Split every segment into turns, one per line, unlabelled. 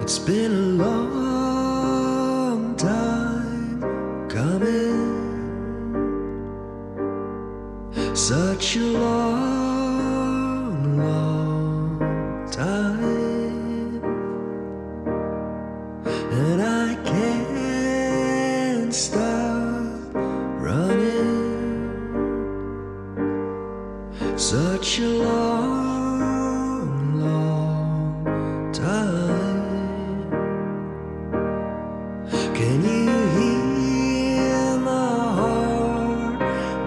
It's been a long time coming, such a long, long time, and I can't stop running. Such a long, long time. Can you hear my heart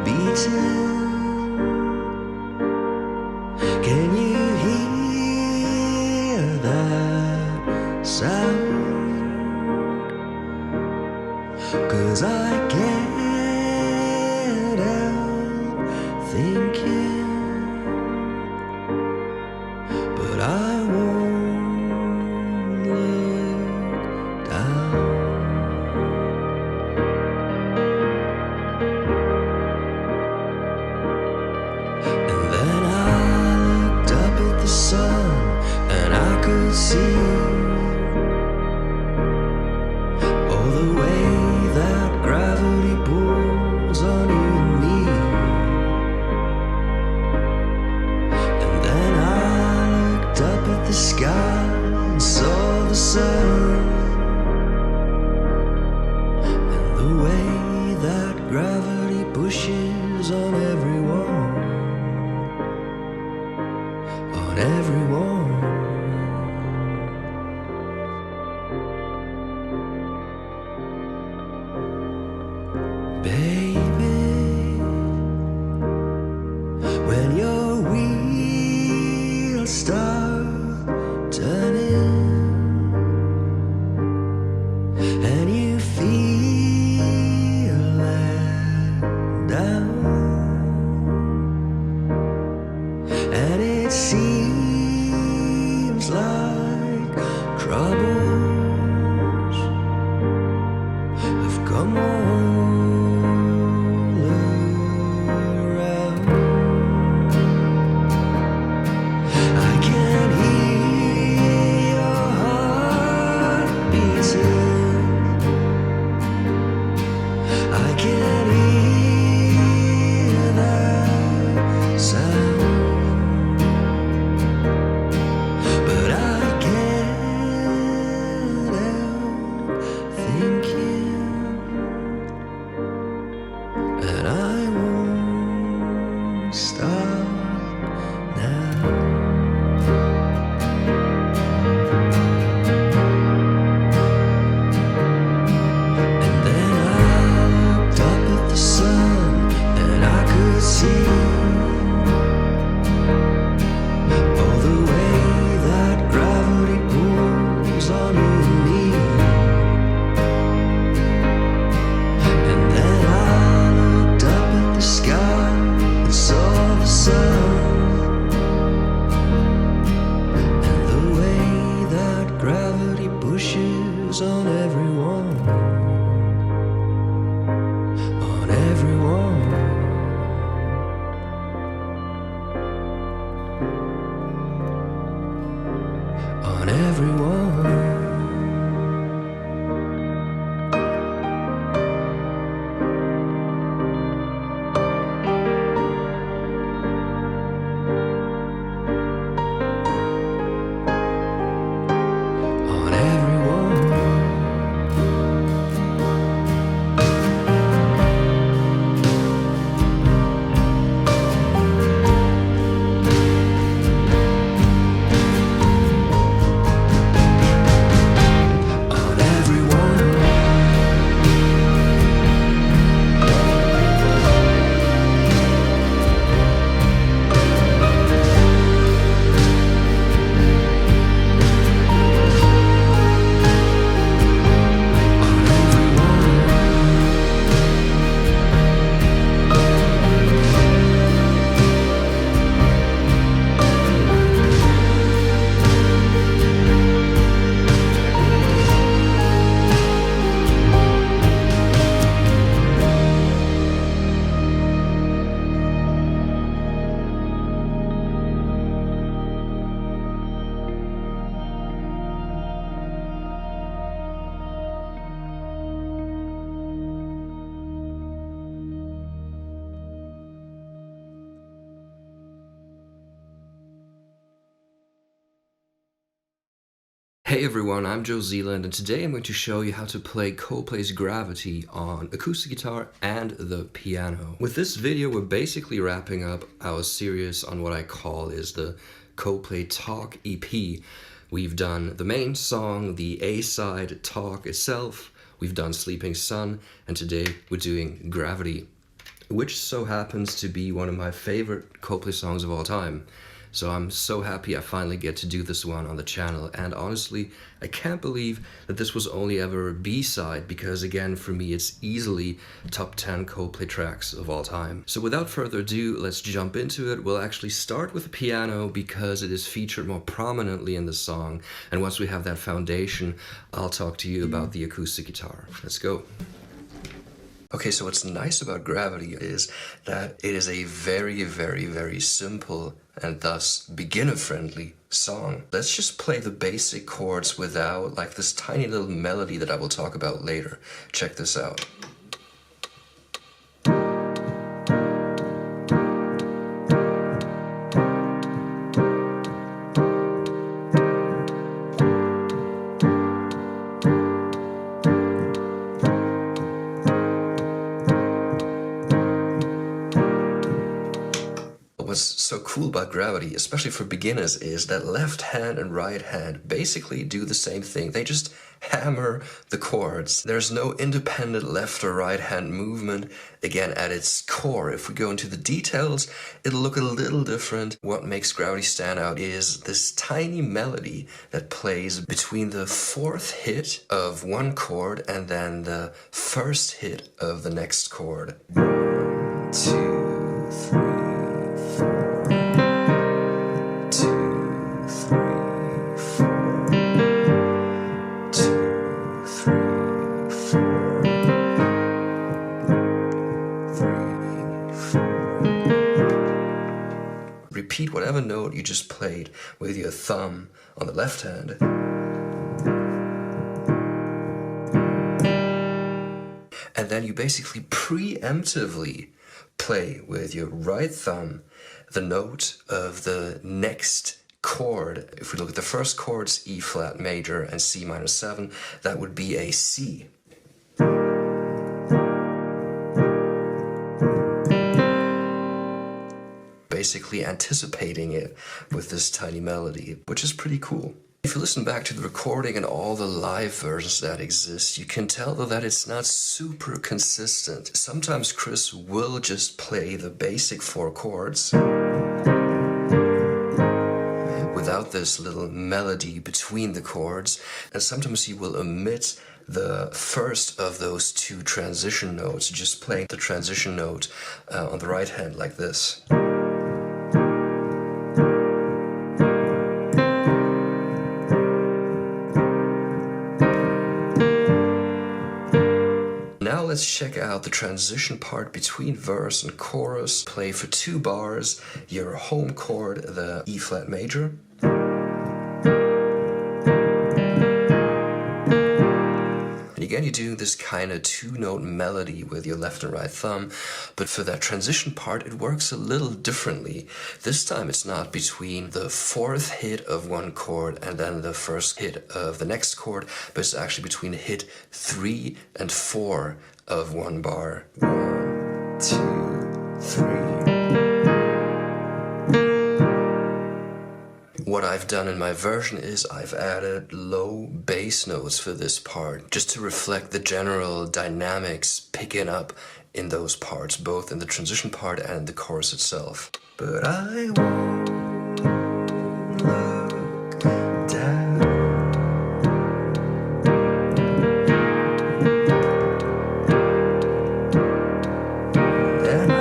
beating? Can you hear that sound? 'Cause I can't help thinking, but I won't look down. And then I looked up at the sun, and I could see all the way that gravity pulls on you and me. And then I looked up at the sky and saw the sun, and the way that gravity pushes on everyone, on everyone. Baby, when your wheels start turning and you feel let down, and it seems like troubles have come on. On everyone, on everyone, on everyone.
Hey everyone, I'm Joe Zealand, and today I'm going to show you how to play Coldplay's Gravity on acoustic guitar and the piano. With this video, we're basically wrapping up our series on what I call is the Coldplay Talk EP. We've done the main song, the A-side, Talk itself, we've done Sleeping Sun, and today we're doing Gravity, which so happens to be one of my favorite Coldplay songs of all time. So I'm so happy I finally get to do this one on the channel, and honestly, I can't believe that this was only ever a B-side, because again, for me, it's easily top 10 Coldplay tracks of all time. So without further ado, let's jump into it. We'll actually start with the piano because it is featured more prominently in the song, and once we have that foundation, I'll talk to you about the acoustic guitar. Let's go. Okay, so what's nice about Gravity is that it is a very simple and thus beginner-friendly song. Let's just play the basic chords without like this tiny little melody that I will talk about later. Check this out. What's so cool about Gravity, especially for beginners, is that left hand and right hand basically do the same thing. They just hammer the chords. There's no independent left or right hand movement. Again, at its core, if we go into the details, it'll look a little different. What makes Gravity stand out is this tiny melody that plays between the fourth hit of one chord and then the first hit of the next chord. 1, 2, 3. 4. Repeat whatever note you just played with your thumb on the left hand. And then you basically preemptively play with your right thumb the note of the next chord. If we look at the first chords, E flat major and C minor 7, that would be a C. Basically anticipating it with this tiny melody, which is pretty cool. If you listen back to the recording and all the live versions that exist, you can tell though that it's not super consistent. Sometimes Chris will just play the basic 4 chords without this little melody between the chords, and sometimes he will omit the first of those 2 transition notes, just playing the transition note on the right hand like this. Now let's check out the transition part between verse and chorus. Play for 2 bars your home chord, the E flat major. And again, you do this kind of 2-note melody with your left and right thumb, but for that transition part, it works a little differently. This time it's not between the 4th hit of one chord and then the first hit of the next chord, but it's actually between hit 3 and 4 of one bar. 1, 2, 3. What I've done in my version is I've added low bass notes for this part, just to reflect the general dynamics picking up in those parts, both in the transition part and the chorus itself. But I won't look down. Then I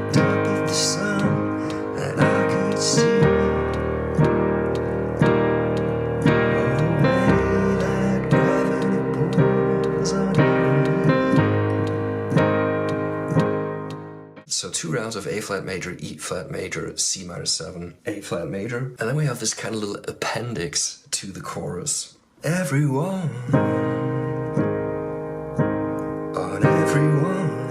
looked up at the sun and I could see So 2 rounds of A flat major, E flat major, C minor 7, A flat major, and then we have this kind of little appendix to the chorus. Everyone, on everyone.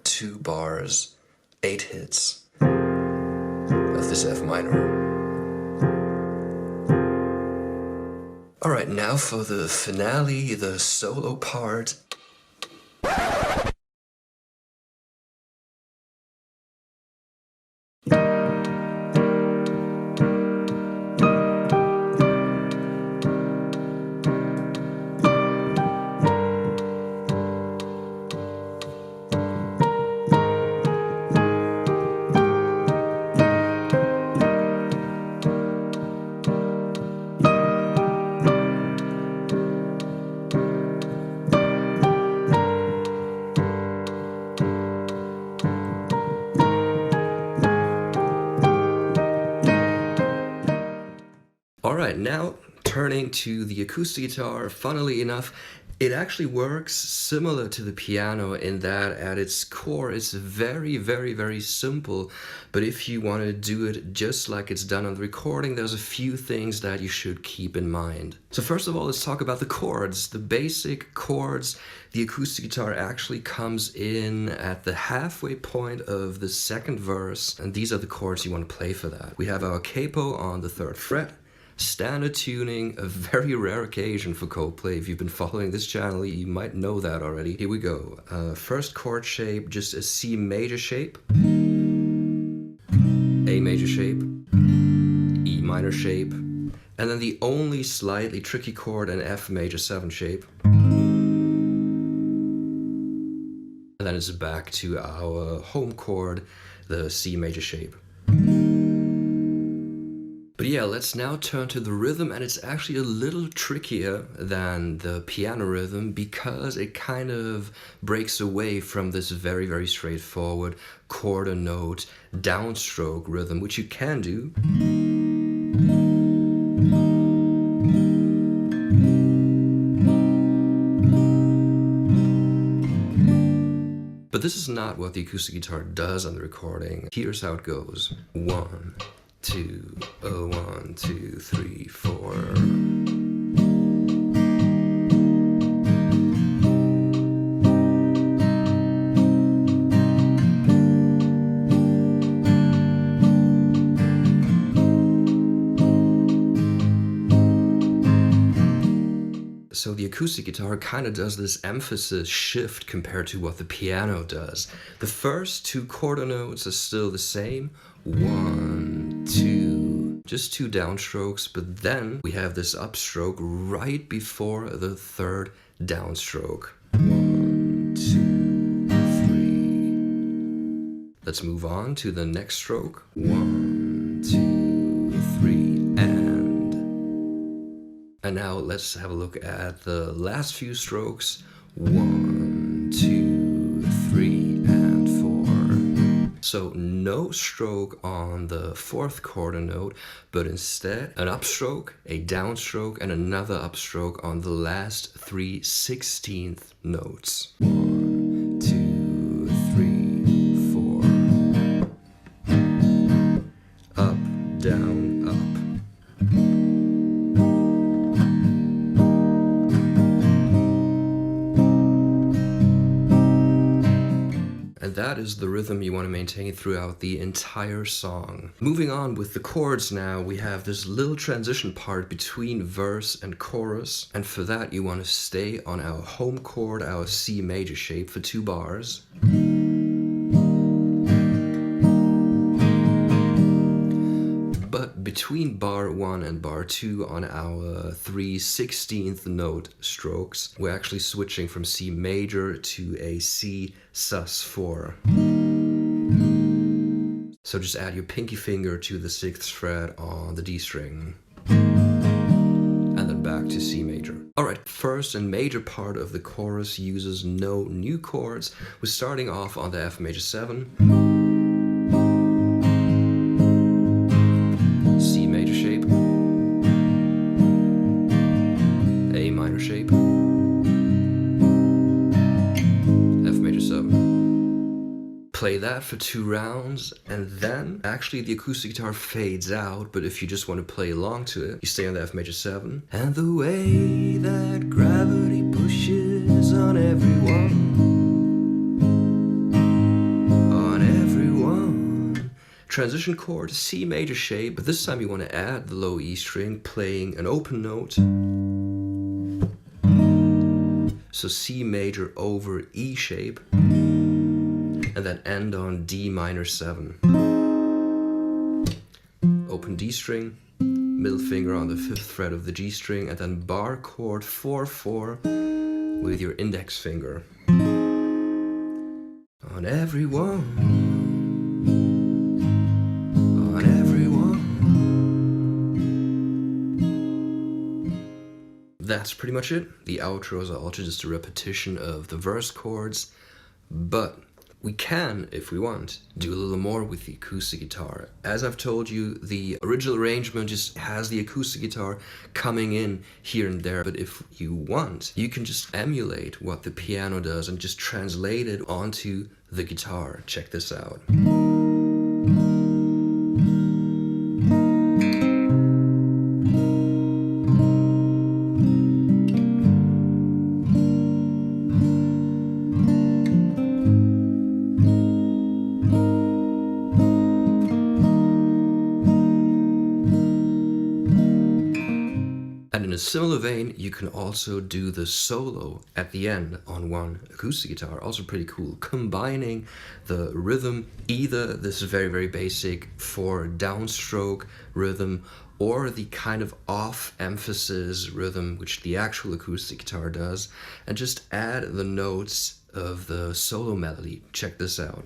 2 bars, 8 hits of this F minor. Alright, now for the finale, the solo part. Alright, now turning to the acoustic guitar, funnily enough, it actually works similar to the piano in that at its core it's very simple, but if you want to do it just like it's done on the recording, there's a few things that you should keep in mind. So first of all, let's talk about the chords. The basic chords. The acoustic guitar actually comes in at the halfway point of the second verse, and these are the chords you want to play for that. We have our capo on the 3rd fret. Standard tuning, a very rare occasion for Coldplay. If you've been following this channel, you might know that already. Here we go. First chord shape, just a C major shape, A major shape, E minor shape, and then the only slightly tricky chord, an F major 7 shape. And then it's back to our home chord, the C major shape. But yeah, let's now turn to the rhythm, and it's actually a little trickier than the piano rhythm because it kind of breaks away from this very straightforward quarter note downstroke rhythm, which you can do. But this is not what the acoustic guitar does on the recording. Here's how it goes. 1, 2, 1, 2, 3, 4. So the acoustic guitar kind of does this emphasis shift compared to what the piano does. The first 2 quarter notes are still the same. 1, 2, just 2 downstrokes, but then we have this upstroke right before the 3rd downstroke. 1, 2, 3. Let's move on to the next stroke. 1, 2, 3, and now let's have a look at the last few strokes. 1, 2, 3, and 4. So no stroke on the 4th quarter note, but instead an upstroke, a downstroke, and another upstroke on the last 3 16th notes. 1, 2, 3, 4. Up, down, up. And that is the rhythm you want to maintain throughout the entire song. Moving on with the chords now, we have this little transition part between verse and chorus, and for that you want to stay on our home chord, our C major shape, for 2 bars. But between bar 1 and bar 2 on our 3 16th note strokes, we're actually switching from C major to a C sus4. So just add your pinky finger to the 6th fret on the D string. And then back to C major. Alright, first and major part of the chorus uses no new chords. We're starting off on the F major 7. Play that for 2 rounds, and then actually the acoustic guitar fades out, but if you just want to play along to it, you stay on the F major 7. And the way that gravity pushes on everyone, transition chord, C major shape, but this time you want to add the low E string, playing an open note. So C major over E shape, and then end on D minor 7. Open D string, middle finger on the 5th fret of the G string, and then bar chord 4/4 with your index finger. On everyone, on everyone. That's pretty much it. The outros are also just a repetition of the verse chords, but we can, if we want, do a little more with the acoustic guitar. As I've told you, the original arrangement just has the acoustic guitar coming in here and there, but if you want, you can just emulate what the piano does and just translate it onto the guitar. Check this out. And in a similar vein, you can also do the solo at the end on one acoustic guitar. Also pretty cool. Combining the rhythm, either this very, very basic 4 downstroke rhythm, or the kind of off emphasis rhythm, which the actual acoustic guitar does, and just add the notes of the solo melody. Check this out.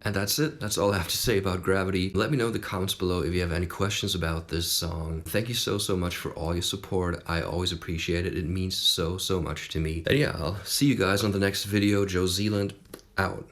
And that's it. That's all I have to say about Gravity. Let me know in the comments below if you have any questions about this song. Thank you so much for all your support. I always appreciate it. It means so much to me. And yeah, I'll see you guys on the next video. Joe Zealand, out.